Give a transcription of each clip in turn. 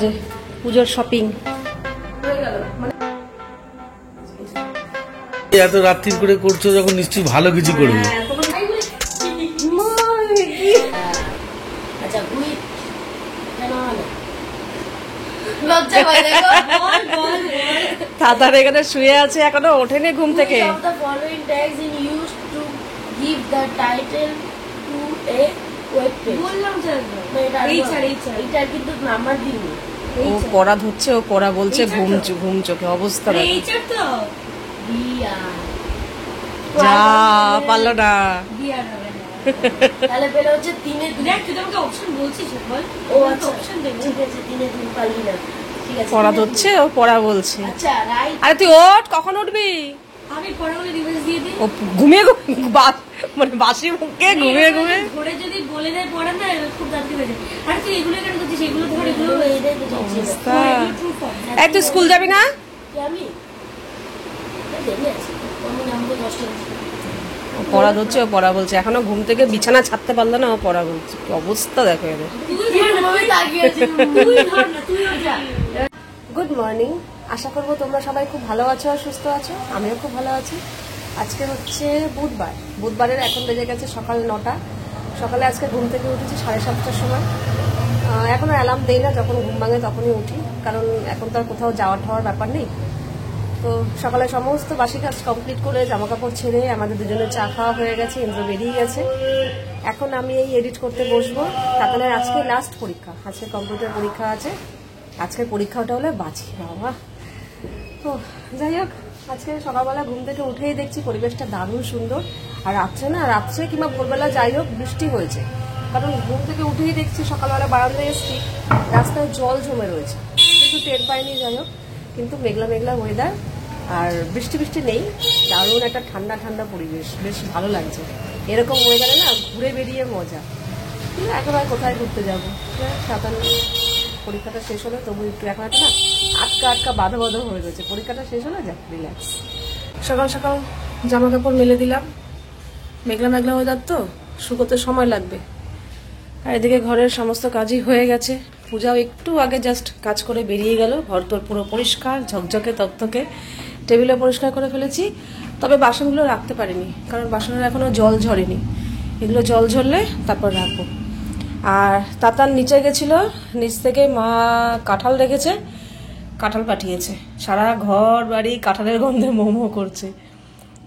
যে পুজোর শপিং এত রাত্রি করে করছো যখন নিশ্চয়ই ভালো কিছু করবে। দাদার এখানে শুয়ে আছে, এখনো ওঠেনি ঘুম থেকে। ও পড়া ধরছে, ও পড়া বলছে, ঘুম চোখে অবস্থা যা পারলো না। তাহলে বেলা হচ্ছে 3 এর 2। দেখ তুই আমাকে অপশন বলছিস বল। ও আচ্ছা অপশন দে। ঠিক আছে 3 এর 2 পারলি না। ঠিক আছে পড়া ধরছে, ও পড়া বলছে। আচ্ছা রাইট। আরে তুই ওঠ, কখন উঠবি? আমি পড়াগুলো রিভাইজ দিয়ে দিই। ও ঘুমিয়ে মানে বাসি মুখে ঘুমিয়ে ঘরে যদি বলে দেয় পড়া না খুব তাড়াতাড়ি হয়ে যায়। আর তুই এগুলো কেন করছিস? এগুলো ধর, এগুলো এটাই তো অবস্থা। এই তুই স্কুল যাবি না? আমি দেরি আছে। আমি নামবো 10টা। ও পড়া ধরছে, ও পড়া বলছে, এখনো ঘুম থেকে বিছানা ছাড়তে পারলো না, ও পড়া বলছে। কি অবস্থা দেখো এদের। গুড মর্নিং, আশা করবো তোমরা সবাই খুব ভালো আছো আর সুস্থ আছো। আমিও খুব ভালো আছি। আজকে হচ্ছে বুধবারের এখন বেজে গেছে সকাল 9টা। সকালে আজকে ঘুম থেকে উঠেছি 7:30টার সময়। এখনো অ্যালার্ম দেই না, যখন ঘুম ভাঙে তখনই উঠি, কারণ এখন তো আর কোথাও যাওয়ার ব্যাপার নেই। তো সকালে সমস্ত বাসি কাজ কমপ্লিট করে জামা কাপড় ছেড়ে আমাদের দুজনের চা খাওয়া হয়ে গেছে, ইন্দ্র বেরিয়ে গেছে। এখন আমি এই এডিট করতে বসবো। কাতানের আজকে লাস্ট পরীক্ষা, আজকে কম্পিউটার পরীক্ষা আছে। আজকের পরীক্ষাটা হলে বাঁচি বাবা। তো যাই হোক, আজকে সকালবেলা ঘুম থেকে উঠেই দেখছি পরিবেশটা দারুণ সুন্দর। আর রাত্রে কিংবা ভোরবেলা যাই হোক বৃষ্টি হয়েছে, কারণ ঘুম থেকে উঠেই দেখছি সকালবেলা বারান্দায় এসছি, রাস্তায় জল জমে রয়েছে, কিন্তু টের পাইনি। যাই হোক, কিন্তু মেঘলা ওয়েদার, আর বৃষ্টি নেই, দারুণ একটা ঠান্ডা পরিবেশ, বেশ ভালো লাগছে। এরকম ওয়েদারে না ঘুরে বেরিয়ে মজা। কিন্তু একেবারে কোথায় ঘুরতে যাবো? পরীক্ষাটা শেষ হলো, তবু একটু এখন একটা না আটকা বাঁধা হয়ে গেছে। পরীক্ষাটা শেষ হলো, যাক রিল্যাক্স। সকাল জামা কাপড় মেলে দিলাম। মেঘলা ওয়েদার তো, শুকোতে সময় লাগবে। আর এদিকে ঘরের সমস্ত কাজই হয়ে গেছে। পূজাও একটু আগে জাস্ট কাজ করে বেরিয়ে গেল। ঘর তোর পুরো পরিষ্কার, ঝকঝকে তকতকে। টেবিলে পরিষ্কার করে ফেলেছি, তবে বাসনগুলো রাখতে পারিনি, কারণ বাসনের এখনো জল ঝরেনি। এগুলো জল ঝরলে তারপর রাখবো। আর তাতার নিচে গেছিল, নিচ থেকে মা কাঁঠাল রেখেছে, কাঁঠাল পাঠিয়েছে। সারা ঘর বাড়ি কাঁঠালের গন্ধে মোমো করছে।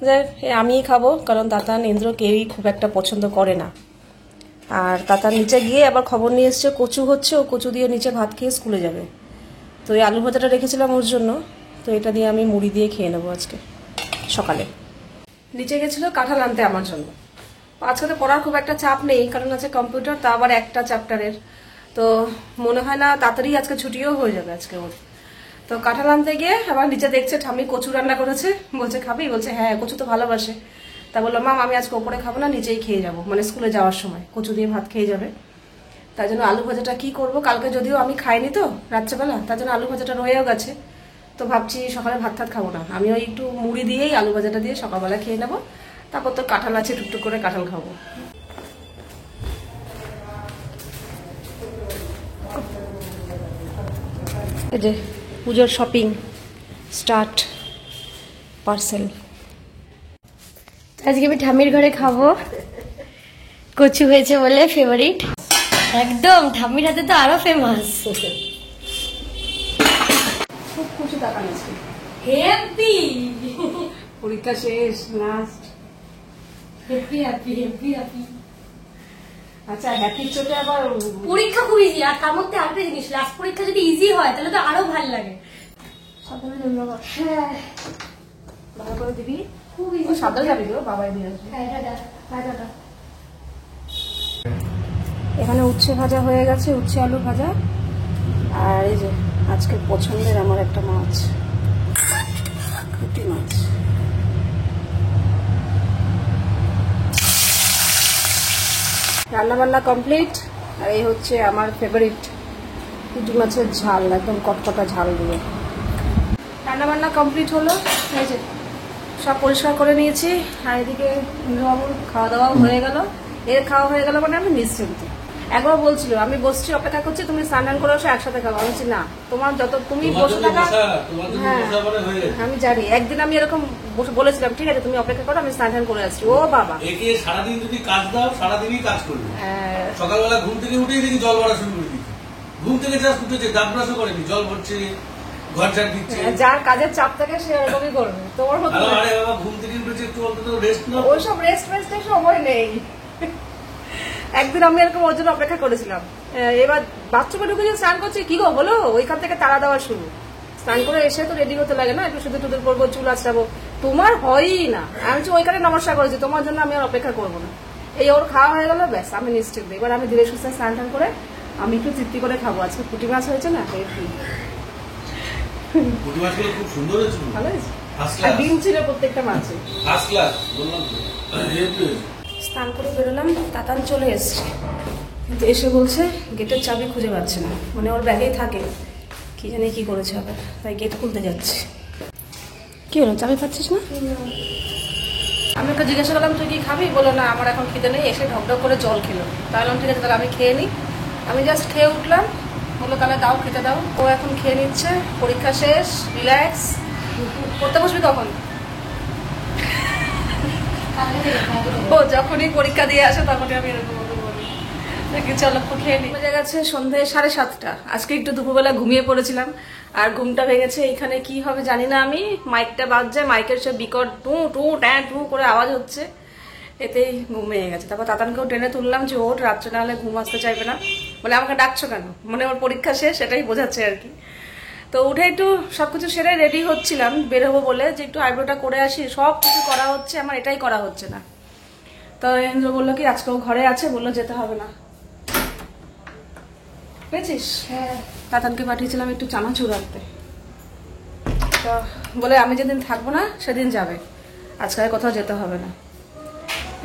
যাই আমিই খাবো, কারণ তাতান ইন্দ্র কেউই খুব একটা পছন্দ করে না। আর তাতার নিচে গিয়ে আবার খবর নিয়ে এসছে কচু হচ্ছে, ও কচু দিয়ে নিচে ভাত খেয়ে স্কুলে যাবে। তো এই আলু ভাজাটা রেখেছিলাম ওর জন্য, তো এটা দিয়ে আমি মুড়ি দিয়ে খেয়ে নেবো আজকে সকালে। নিচে গেছিলো কাঁঠাল আনতে আমার জন্য। আজকে তো পড়ার খুব একটা চাপ নেই, কারণ আছে কম্পিউটার, তা আবার একটা চ্যাপ্টারের। তো মনে হয় না তাড়াতাড়ি আজকে ছুটিও হয়ে যাবে আজকে ওর। তো কাঁঠাল আনতে গিয়ে আবার নিচে দেখছে ঠাম্মি কচু রান্না করেছে, বলছে খাবি? বলছে হ্যাঁ, কচু তো ভালোবাসে। তা বললো মাম আমি আজকে ওপরে খাবো না, নিচেই খেয়ে যাবো, মানে স্কুলে যাওয়ার সময় কচু দিয়ে ভাত খেয়ে যাবে। তাই জন্য আলু ভাজাটা কি করব, কালকে যদিও আমি খাইনি তো রাত্রেবেলা, তার জন্য আলু ভাজাটা রয়েও গেছে। তো ভাবছি সকালে ভাত খাবো না, আমি ওই একটু মুড়ি দিয়েই আলু ভাজাটা দিয়ে সকালবেলা খেয়ে নেবো। তারপর তো কাঁঠাল আছে, টুকটুক করে কাঁঠাল খাবো। এই যে পুজোর শপিং স্টার্ট, পার্সেল। আজকে আমি ঠাম্মির ঘরে খাবো, কচু হয়েছে বলে ফেভারিট। একদম ঠাম্মির হাতে তো আরো ফেমাস। খুব খুশি তাকান আজকে, হ্যাপি পরীক্ষা শেষ, লাস্ট। হ্যাপি। আচ্ছা হ্যাপির চোখে আবার পরীক্ষা খুব ইজি, আর তার মধ্যে আরেকটা জিনিস, লাস্ট পরীক্ষা যদি ইজি হয় তাহলে তো আরো ভালো লাগে। সাবধানে যাবি বাবা। হ্যাঁ ভালো করে দিবি, খুব ইজি। সাবধানে যাবি গো, বাবাই দিয়ে আসবে। হ্যাঁ দাদা। এখানে উচ্ছে ভাজা হয়ে গেছে, উচ্ছে আলু ভাজা। আর এই যে আজকে পছন্দের আমার একটা মাছ, পুঁটি মাছ। রান্নাবান্না কমপ্লিট। আর এই হচ্ছে আমার ফেভারিট পুঁটি মাছের ঝাল, একদম কটকটা ঝাল দিয়ে। রান্নাবান্না কমপ্লিট হলো, এই যে সব পরিষ্কার করে নিয়েছি। আর এদিকে ইন্দ্রবাবুর খাওয়া দাওয়াও হয়ে গেল। এর খাওয়া হয়ে গেল মানে আমি নিশ্চিন্ত। একবার বলছিল আমি বসছি অপেক্ষা করছি, তুমি স্নান টান করে আসো একসাথে খাবো। আমি বলছি না, তোমার যত তুমি বসে থাকা। হ্যাঁ আমি জানি, একদিন আমি এরকম বলেছিলাম ঠিক আছে তুমি অপেক্ষা করো, আমি স্নান টান করে আসছি। ও বাবা, একে সারাদিন যদি কাজ দাও সারাদিনই কাজ করবে। সকালবেলা ঘুম থেকে উঠেই দেখি জল ভরা শুরু করে দিচ্ছে, ঘুম থেকে জাস্ট উঠেছে, দাঁত ব্রাশও করেনি, জল ভরছে, ঘর ঝাড় দিচ্ছে। যার কাজের চাপ থাকে সে এরকমই করবে। তোমার মতো আরে বাবা, ঘুম থেকে উঠেছে একটু অন্তত রেস্ট নাও। ওইসব রেস্টের সময় নেই। একদিন আমি এরকম ওর জন্য অপেক্ষা করেছিলাম। এবার বাথরুমে ঢুকে যে স্নান করছে, কি গো বলো, ওইখান থেকে তাড়া দেওয়া শুরু। স্নান করে এসে তো রেডি হতে লাগে না, একটু শুধু টুদুর করবো, চুল আঁচড়াবো, তোমার হয়ই না। আমি ওইখানে নমস্কার করেছি, তোমার জন্য আমি আর অপেক্ষা করবো না। এই ওর খাওয়া হয়ে গেল, ব্যাস আমি নিশ্চিত। এবার আমি ধীরে সুস্থে স্নান টান করে আমি একটু তৃপ্তি করে খাবো। আজকে পুঁটি মাছ হয়েছে না, পুঁটি মাছগুলো খুব সুন্দর হয়েছে, ভালো হয়েছে, ফার্স্ট আর ক্লাস, ডিম ছিল প্রত্যেকটা মাছে। ফার্স্ট ক্লাস বললাম তো। স্নান করে বেরোলাম, তাতান চলে এসছে, কিন্তু এসে বলছে গেটের চাবি খুঁজে পাচ্ছে না, মানে ওর ব্যাগেই থাকে, কি জানি কি করেছে আবার, তাই গেট খুলতে যাচ্ছে। কি হলো, চাবি পাচ্ছিস না? আমি ওকে জিজ্ঞাসা করলাম তুই কি খাবি, বলো না আমার এখন খিদে নেই। এসে ঢকঢক করে জল খেলো, তাহলে ঠিক আছে তাহলে আমি খেয়ে নিই। আমি জাস্ট খেয়ে উঠলাম, বললো তাহলে দাও খেতে দাও। ও এখন খেয়ে নিচ্ছে, পরীক্ষা শেষ, রিল্যাক্স। পড়তে বসবি কখন? ও যখনই পরীক্ষা দিয়ে আসে তখনই আমি এরকম বলি নাকি চলো খেয়ে নিই। বেজে গেছে সন্ধ্যে 7:30। আজকে একটু দুপুরবেলা ঘুমিয়ে পড়েছিলাম, আর ঘুমটা ভেঙেছে। এখানে কি হবে জানি না আমি, মাইকটা বাজছে, মাইকের সব বিকট টু টু ট্যাঁ টু করে আওয়াজ হচ্ছে, এতেই ঘুম ভেঙে গেছে। তারপর তাতানকেও টেনে তুললাম যে ওর রাত্রে না হলে ঘুম আসতে চাইবে না, বলে আমাকে ডাকছো কেন, মানে ওর পরীক্ষা শেষ সেটাই বোঝাচ্ছে আর কি। তো উঠে একটু সবকিছু সেরে রেডি হচ্ছিলাম বেরোবো বলে, যে একটু আইব্রোটা করে আসি, সব কিছু করা হচ্ছে, আমার এটাই করা হচ্ছে না। তো ইন্দ্র বললো কি আজকেও ঘরে আছে, বললো যেতে হবে না। পেয়েছিস? হ্যাঁ, তাতানকে পাঠিয়েছিলাম একটু চানাচুর আনতে, তো বলে আমি যেদিন থাকবো না সেদিন যাবে, আজকে আর কোথাও যেতে হবে না।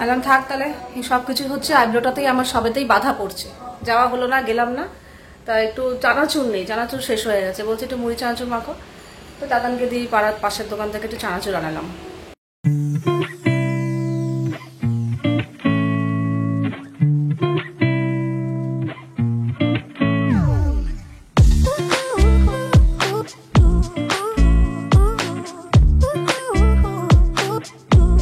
এখন থাক তাহলে, এই সব কিছু হচ্ছে আইব্রোটাতেই আমার সবেতেই বাধা পড়ছে, যাওয়া হলো না, গেলাম না। তা একটু চানাচুর নেই, চানাচুর শেষ হয়ে গেছে, বলছে একটু মুড়ি চানাচুর মাখো। তো দাদানকে দিয়ে পাড়ার পাশের দোকান থেকে একটু চানাচুর আনালাম।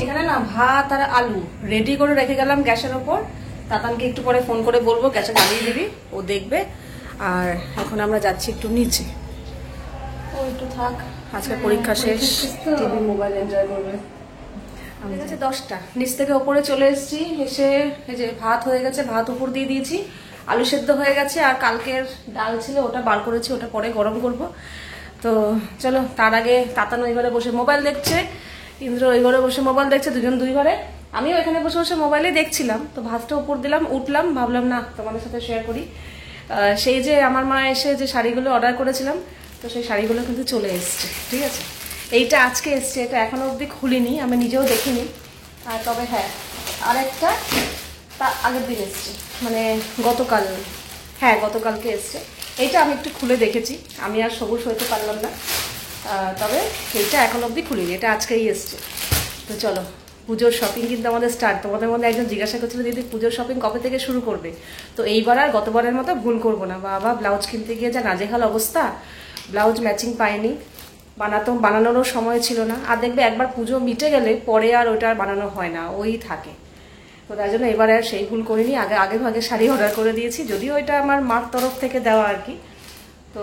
এখানে না ভাত আর আলু রেডি করে রেখে গেলাম গ্যাসের ওপর। তাতানকে একটু পরে ফোন করে বলবো গ্যাসে জ্বালিয়ে দিবি, ও দেখবে। আর এখন আমরা যাচ্ছি একটু নিচে, ও একটু থাক, আজকে পরীক্ষা শেষ, টিভি মোবাইল এনজয় করবে। আমি কাছে 10টা, নিচ থেকে ওপরে চলে এসেছি, এসে এই যে ভাত হয়ে গেছে, ভাত উপর দিয়ে দিয়েছি, আলু সেদ্ধ হয়ে গেছে, আর কালকের ডাল ছিল ওটা বার করেছি, ওটা পরে গরম করব। তো চলো, তার আগে তাতান ওই ঘরে বসে মোবাইল দেখছে, ইন্দ্র ওই ঘরে বসে মোবাইল দেখছে, দুজন দুই ঘরে। আমিও এখানে বসে বসে মোবাইলে দেখছিলাম, তো ভাতটা উপর দিলাম, উঠলাম, ভাবলাম না তোমাদের সাথে শেয়ার করি। সেই যে আমার মা এসে যে শাড়িগুলো অর্ডার করেছিলাম, তো সেই শাড়িগুলো কিন্তু চলে এসছে, ঠিক আছে। এইটা আজকে এসছে, এটা এখনো অবধি খুলিনি, আমি নিজেও দেখিনি। আর তবে হ্যাঁ, আরেকটা তা আগের দিন এসছে, মানে গতকাল, হ্যাঁ গতকালকে এসছে। এইটা আমি একটু খুলে দেখেছি, আমি আর সবুজ হইতে পারলাম না, তবে এইটা এখন অবধি খুলিনি, এটা আজকেই এসছে। তো চলো, পুজোর শপিং কিন্তু আমাদের স্টার্ট। তোমাদের মধ্যে একজন জিজ্ঞাসা করছিল দিদি পুজোর শপিং কবে থেকে শুরু করবে। তো এইবার আর গতবারের মতো ভুল করবো না। বাবা, ব্লাউজ কিনতে গিয়ে যা নাজেহাল অবস্থা, ব্লাউজ ম্যাচিং পাইনি, বানানোরও সময় ছিল না। আর দেখবে একবার পুজো মিটে গেলে পরে আর ওইটা বানানো হয় না, ওই থাকে। তো তাই জন্য এবারে আর সেই ভুল করিনি, আগে ভাগে শাড়ি অর্ডার করে দিয়েছি, যদিও এটা আমার মার তরফ থেকে দেওয়া আর কি। তো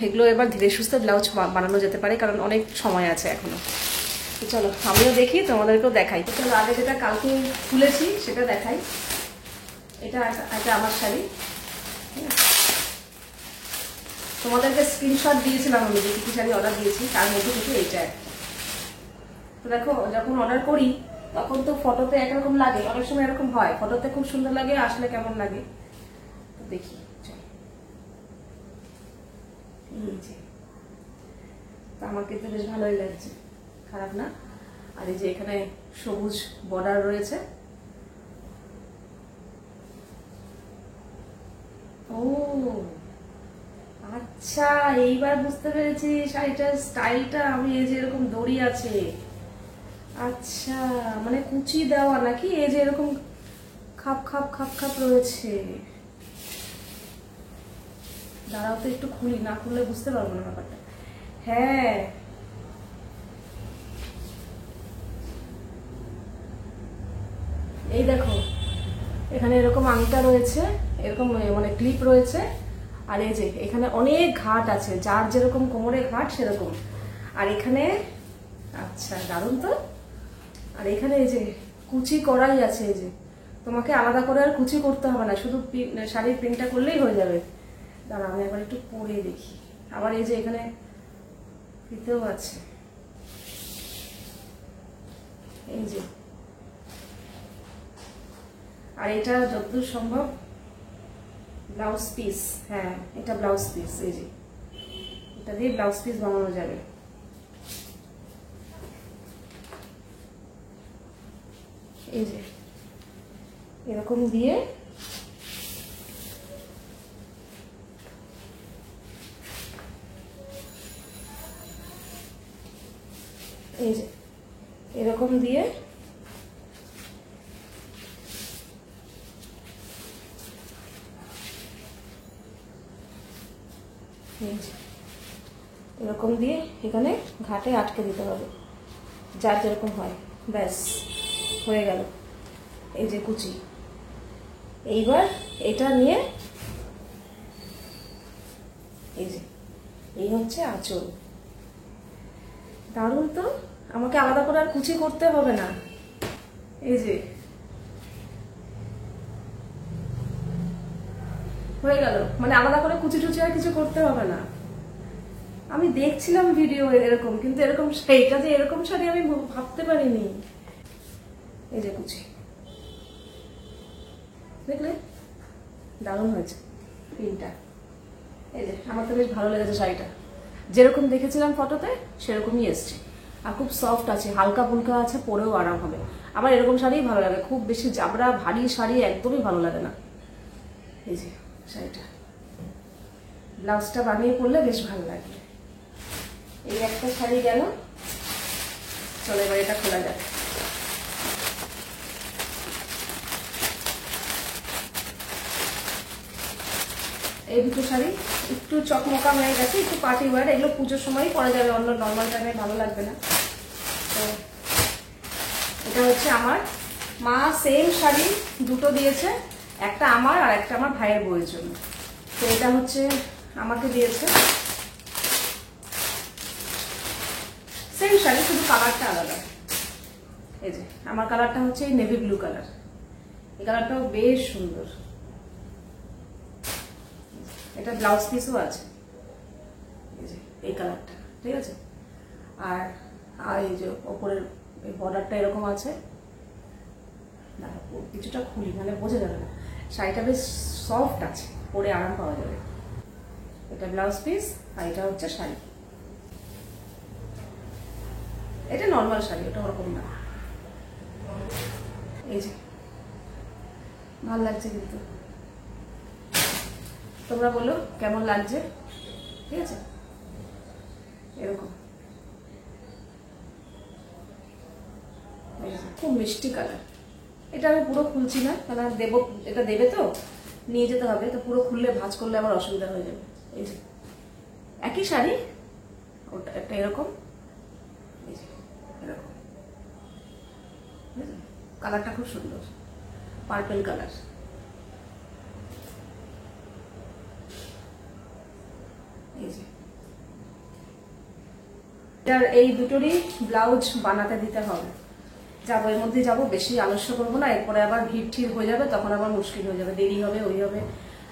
এগুলো এবার ধীরে সুস্থে ব্লাউজ বানানো যেতে পারে, কারণ অনেক সময় আছে এখনো। তো চলো আমিও দেখি, তোমাদেরকেও দেখাই। তো চলো আগে যেটা কালকে খুলেছি সেটা দেখাই। এটা আমার শাড়ি, তোমাদেরকে স্ক্রিনশট দিয়েছিলাম আমি যে কি শাড়ি অর্ডার দিয়েছি, তার মধ্যে থেকে এইটা একটা। তো দেখো, যখন অর্ডার করি তখন তো ফটোতে একরকম লাগে, অনেক সময় এরকম হয়, ফটোতে খুব সুন্দর লাগে, আসলে কেমন লাগে তো দেখি। তো আমার কিন্তু বেশ ভালোই লাগছে, খারাপ না। আর এই যে এখানে সবুজ বর্ডার রয়েছে। ও আচ্ছা, এইবার বুঝতে পেরেছি শাড়িটার স্টাইলটা। আমি এই যে এরকম দড়ি আছে, আচ্ছা মানে কুচি দেওয়া নাকি, এই যে এরকম খাপ খাপ খাপ খাপ রয়েছে। দাঁড়াও তো একটু খুলি, না খুললে বুঝতে পারবো না ব্যাপারটা। হ্যাঁ এই দেখো, এখানে এরকম আংটা রয়েছে, এরকম মানে ক্লিপ রয়েছে, আর এই যে এখানে অনেক ঘাট আছে, যার যেরকম কোমরে ঘাট সেরকম। আর এখানে আচ্ছা দারুণ তো। আর এখানে এই যে কুচি করাই আছে, এই যে তোমাকে আলাদা করে আর কুচি করতে হবে না, শুধু শাড়ির প্রিন্টটা করলেই হয়ে যাবে। দাঁড়া আমি একবার একটু পরে দেখি। আবার এই যে এখানে ফিতেও আছে, এই যে। আর এটা যতদূর সম্ভব ব্লাউজ পিস, হ্যাঁ এটা ব্লাউজ পিস, এই যে এটা দিয়ে ব্লাউজ পিস বানানো যাবে। এই যে এরকম দিয়ে এই যে এরকম দিয়ে এরকম দিয়ে এখানে ঘাটে আটকে দিতে হবে, যার যেরকম হয়। ব্যাস হয়ে গেল। এই যে কুচি। এইবার এটা নিয়ে এই যে এই হচ্ছে আঁচল। দারুণ তো, আমাকে আলাদা করে আর কুচি করতে হবে না। এই যে হয়ে গেল, মানে আলাদা করে কুচি টুচি আর কিছু করতে হবে না। আমি দেখছিলাম ভিডিও এরকম, কিন্তু এরকম এটা যে এরকম শাড়ি আমি ভাবতে পারিনি। এই যে কুচি, দেখলে দারুণ হয়েছে পিনটা। এই যে আমার তো বেশ ভালো লেগেছে শাড়িটা, যেরকম দেখেছিলাম ফটোতে সেরকমই এসছে। আর খুব সফট আছে, হালকা ফুলকা আছে, পরেও আরাম হবে। আমার এরকম শাড়িই ভালো লাগে, খুব বেশি জাবড়া ভারী শাড়ি একদমই ভালো লাগে না। এই যে শাড়িটা, ব্লাউজটা বানিয়ে পরলে বেশ ভালো লাগে। এই একটা শাড়ি গেল, চলো এবার এটা খোলা যাক। এই দুটো শাড়ি একটু চকমকা হয়ে গেছে, একটু পার্টি ওয়ার, এগুলো পুজোর সময়ই পরা যাবে, অন্য নর্মাল টাইমে ভালো লাগবে না। তো এটা হচ্ছে আমার মা সেম শাড়ি দুটো দিয়েছে, একটা আমার আর একটা আমার ভাইয়ের বউয়ের জন্য। তো এটা হচ্ছে আমাকে দিয়েছে সেম শাড়ি, শুধু কালারটা আলাদা। এই যে আমার কালারটা হচ্ছে এই নেভি ব্লু কালার, এই কালারটাও বেশ সুন্দর। এটা ব্লাউজ পিসও আছে, এই যে এই কালারটা, ঠিক আছে। আর এই যে ওপরের এই বর্ডারটা এরকম আছে। কিছুটা খুলি, মানে বোঝা যাবে না। শাড়িটা বেশ সফট আছে, পরে আরাম পাওয়া যাবে। এটা ব্লাউজ পিস আর এটা হচ্ছে শাড়ি। এটা নর্মাল শাড়ি, ওটা ওরকম না। এই যে ভালো লাগছে, কিন্তু তোমরা বলো কেমন লাগছে, ঠিক আছে। এরকম খুব মিষ্টি কালার। এটা আমি পুরো খুলছি না, কারণ দেবো, এটা দেবে তো নিয়ে যেতে হবে, তো পুরো খুললে ভাঁজ করলে আবার অসুবিধা হয়ে যাবে। এই যে একই শাড়ি, ওটা একটা এরকম, এই যে এরকম, কালারটা খুব সুন্দর, পার্পল কালার। এই যে এই দুটোরই ব্লাউজ বানাতে দিতে হবে। যাবো, এর মধ্যে যাবো, বেশি আলস্য করবো না, এরপরে আবার ভিড় ঠিড় হয়ে যাবে, তখন আবার মুশকিল হয়ে যাবে, দেরি হবে, ওই হবে।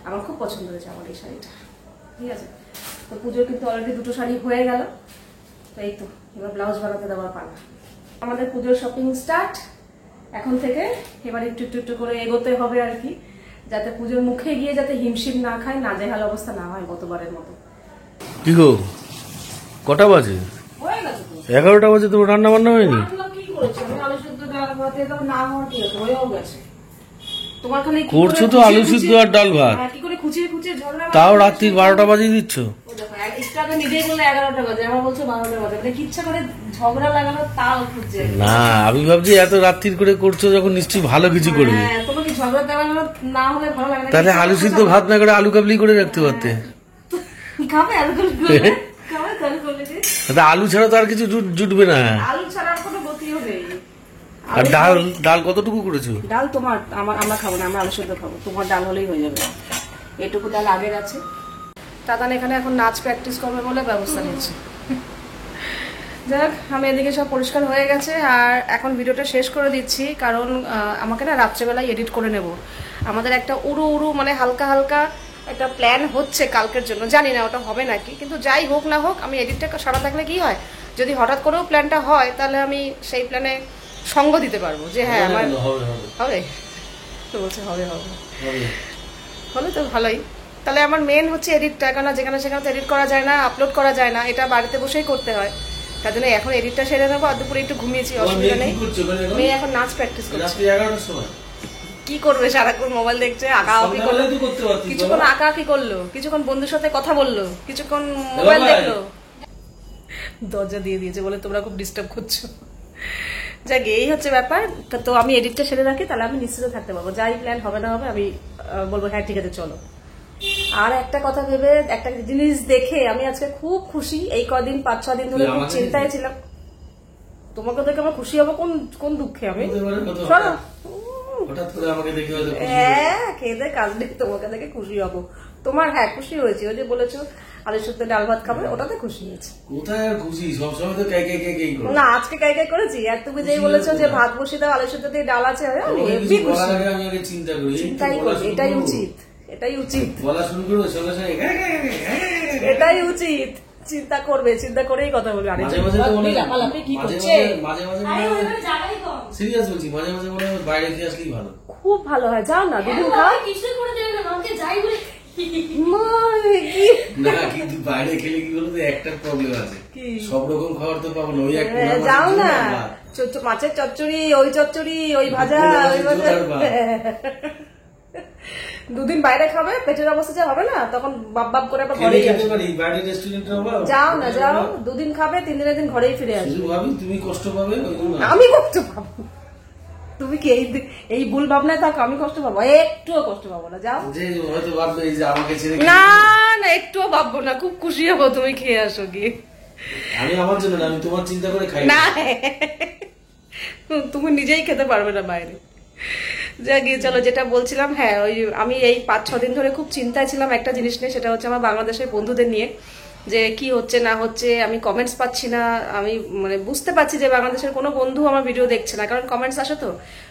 আমার খুব পছন্দ হয়েছে আমার এই শাড়িটা, ঠিক আছে। তো পুজোর কিন্তু অলরেডি দুটো শাড়ি হয়ে গেল, তো এই তো এবার ব্লাউজ বানাতে দেওয়ার পালা। আমাদের পুজোর শপিং স্টার্ট এখন থেকে। এবার একটু একটু একটু করে এগোতে হবে আর কি, যাতে পুজোর মুখে গিয়ে যাতে হিমশিম না খায়, নাজেহাল অবস্থা না হয় গতবারের মতো। কি গো, কটা বাজে? হয়ে গেছে তো 11টা বাজে, তোমার রান্না বান্না হয়নি? কি করেছি আমি? আলু সিদ্ধ ডাল ভাত, এটা না হওয়ার কি আছে, হয়েও গেছে। তোমার খালি করছো তো আলু সিদ্ধ আর ডাল ভাত, কি করে খুঁচিয়ে খুঁচিয়ে ঝগড়া, তাও রাত্রি 12টা বাজিয়ে দিচ্ছ। একটু আগে নিজেই বললে 11টা বাজে, আমার বলছো 12টা বাজে, মানে ইচ্ছা করে ঝগড়া লাগানো তাল খুঁজছে। না, আমি ভাবছি এত রাত্রির করে করছো যখন নিশ্চয়ই ভালো কিছু করবে। তোমার কি ঝগড়া লাগানো না হলে ভালো লাগে না? তাহলে আলু সিদ্ধ ভাত না করে আলু কাবলি করে রাখতে পারতে। তো খাবে আলুগুলো খাবে তাহলে বলে দিই আলু ছাড়া তো আর কিছু জুটবে না। আলু ছাড়া আর কোনো গতিও নেই। আর ডাল ডাল কতটুকু করেছো? ডাল তোমার আমরা খাবো না, আমরা আলু সেদ্ধ খাবো, তোমার ডাল হলেই হয়ে যাবে। এটুকু ডাল আগের আছে। দাদান এখানে এখন নাচ প্র্যাকটিস করবে বলে ব্যবস্থা নিচ্ছে। যাক, আমি এদিকে সব পরিষ্কার হয়ে গেছে আর এখন ভিডিওটা শেষ করে দিচ্ছি, কারণ আমাকে না রাত্রেবেলায় এডিট করে নেব। আমাদের একটা উড়ু মানে হালকা হালকা একটা প্ল্যান হচ্ছে কালকের জন্য, জানি না ওটা হবে নাকি, কিন্তু যাই হোক না হোক আমি এডিটটা সারা থাকলে কি হয়, যদি হঠাৎ করেও প্ল্যানটা হয় তাহলে আমি সেই প্ল্যানে সঙ্গ দিতে পারবো যে হ্যাঁ আমার হবে। তো বলছে হবে হবে, হলে তো ভালোই। তাহলে আমার মেন হচ্ছে এডিটটা, কেন যেখানে সেখানে তো এডিট করা যায় না, আপলোড করা যায় না, এটা বাড়িতে বসেই করতে হয়। তার জন্য এখন এডিটটা সেরে নেবো। আর দুপুরে একটু ঘুমিয়েছি, অসুবিধা নেই। মেয়ে এখন নাচ প্র্যাকটিস করছে। কি করবে, সারাক্ষণ মোবাইল দেখছে, আঁকাআঁকি করলো, কিছুক্ষণ আঁকাআঁকি করলো, কিছুক্ষণ বন্ধুর সাথে কথা বললো, কিছুক্ষণ মোবাইল দেখলো। দরজা দিয়ে দিয়েছে বলে তোমরা খুব ডিস্টার্ব করছো। যাক, এই হচ্ছে ব্যাপার। তো আমি এডিটটা সেরে রাখি, তাহলে আমি নিশ্চিত থাকতে পারবো, যাই প্ল্যান হবে না হবে আমি বলবো হ্যাঁ ঠিক আছে চলো। আর একটা কথা ভেবে, একটা জিনিস দেখে আমি আজকে খুব খুশি। এই কদিন 5-6 দিন ধরে খুব চিন্তায় ছিলাম। তোমাকে দেখে আমার খুশি হবো কোন দুঃখে আমি? হ্যাঁ, খেয়ে দেয় কাজ নেই, তোমাকে দেখে খুশি হবো। তোমার হ্যাঁ খুশি হয়েছে, ওই যে বলেছো আলু সেদ্ধ ডাল ভাত খাবে, ওটাতে খুশি হয়েছে। কোথায় আর খুশি, সবসময় তো কাই কাই কাই করো না, আজকে কাই কাই করেছি। আর তুমি যেই বলেছো যে ভাত বসিয়ে দাও, আলু সেদ্ধ দিয়ে ডাল আছে, আমি হেভি খুশি। আমি আগে চিন্তা করি, চিন্তাই করি, এটাই উচিত, এটাই উচিত, বলা শুরু করবো সঙ্গে সঙ্গে এটাই উচিত। চিন্তা করবে, চিন্তা করেই কথা বলবে। আরে লাফালাফি কি করছে? মাঝে সিরিয়াস বলছি, মাঝে মাঝে মনে হয় বাইরে খেয়ে আসলেই ভালো, খুব ভালো হয়। যাও না, দুদিন খাও না। কিন্তু বাইরে খেলে কি বলতো, একটা প্রবলেম আছে, সব রকম খাবার তো পাবো না। ওই একটা যাও না, মাছের চচ্চড়ি, ওই চচ্চড়ি, ওই ভাজা, ওই ভাজা। দুদিন বাইরে খাবে, পেটের অবস্থা যা হবে না, তখন বাপ বাপ করে আবার ঘরে যাও না। যাও, দুদিন খাবে, 3 দিনের দিন ঘরেই ফিরে আসবে। তুমি কষ্ট পাবে, আমি কষ্ট পাবো? তুমি কি এই ভুল ভাবনায় থাকো আমি কষ্ট পাবো? একটুও কষ্ট পাবো না। যাও, হয়তো ভাববে যে আমাকে ছেড়ে। না না, একটুও ভাববো না, খুব খুশি হবো তুমি খেয়ে আসো গিয়ে। আমি আমার জন্য না, আমি তোমার চিন্তা করে খাই না। তুমি নিজেই খেতে পারবে না বাইরে। যা গিয়ে চলো, যেটা বলছিলাম, হ্যাঁ ওই আমি এই 5-6 দিন ধরে খুব চিন্তায় ছিলাম একটা জিনিস নিয়ে, সেটা হচ্ছে আমার বাংলাদেশের বন্ধুদের নিয়ে, যে কি হচ্ছে না হচ্ছে। আমি কমেন্টস পাচ্ছি না, আমি মানে বুঝতে পারছি যে বাংলাদেশের কোনো বন্ধু আমার ভিডিও দেখছে না, কারণ কমেন্টস আসে।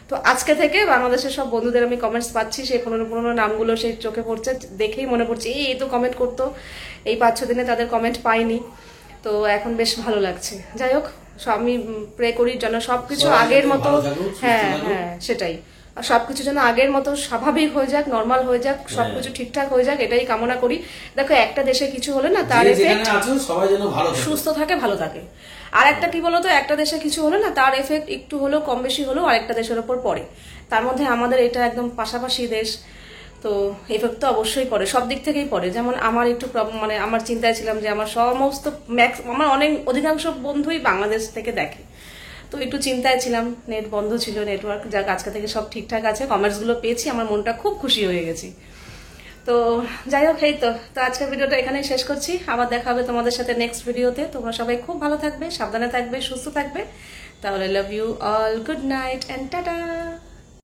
তো আজকে থেকে বাংলাদেশের সব বন্ধুদের আমি কমেন্টস পাচ্ছি, সেই পুরোনো নামগুলো সেই চোখে পড়ছে, দেখেই মনে পড়ছে এই তো কমেন্ট করতো। এই 5-6 দিনে তাদের কমেন্ট পাইনি, তো এখন বেশ ভালো লাগছে। যাই হোক, আমি প্রে করি যেন সবকিছু আগের মতো, হ্যাঁ হ্যাঁ সেটাই, সবকিছু যেন আগের মতো স্বাভাবিক হয়ে যাক, নর্মাল হয়ে যাক, সবকিছু ঠিকঠাক হয়ে যাক, এটাই কামনা করি। দেখো, একটা দেশে কিছু হলে না তার এফেক্ট, সুস্থ থাকে, ভালো থাকে। আর একটা কি বলতো, একটা দেশে কিছু হলে না তার এফেক্ট একটু হলেও কম বেশি হলেও আরেকটা দেশের উপর পড়ে। তার মধ্যে আমাদের এটা একদম পাশাপাশি দেশ, তো এফেক্ট তো অবশ্যই পড়ে, সব দিক থেকেই পড়ে। যেমন আমার একটু মানে আমার চিন্তায় ছিলাম যে আমার সমস্ত আমার অধিকাংশ বন্ধুই বাংলাদেশ থেকে দেখে, তো একটু চিন্তায় ছিলাম। নেট বন্ধ ছিল, নেটওয়ার্ক, যাক আজকে থেকে সব ঠিকঠাক আছে, কমেন্টসগুলো পেয়েছি, আমার মনটা খুব খুশি হয়ে গেছি। তো যাই হোক, এই তো আজকের ভিডিওটা এখানেই শেষ করছি। আবার দেখা হবে তোমাদের সাথে নেক্সট ভিডিওতে। তোমরা সবাই খুব ভালো থাকবে, সাবধানে থাকবে, সুস্থ থাকবে। তাহলে love you all, good night and tata.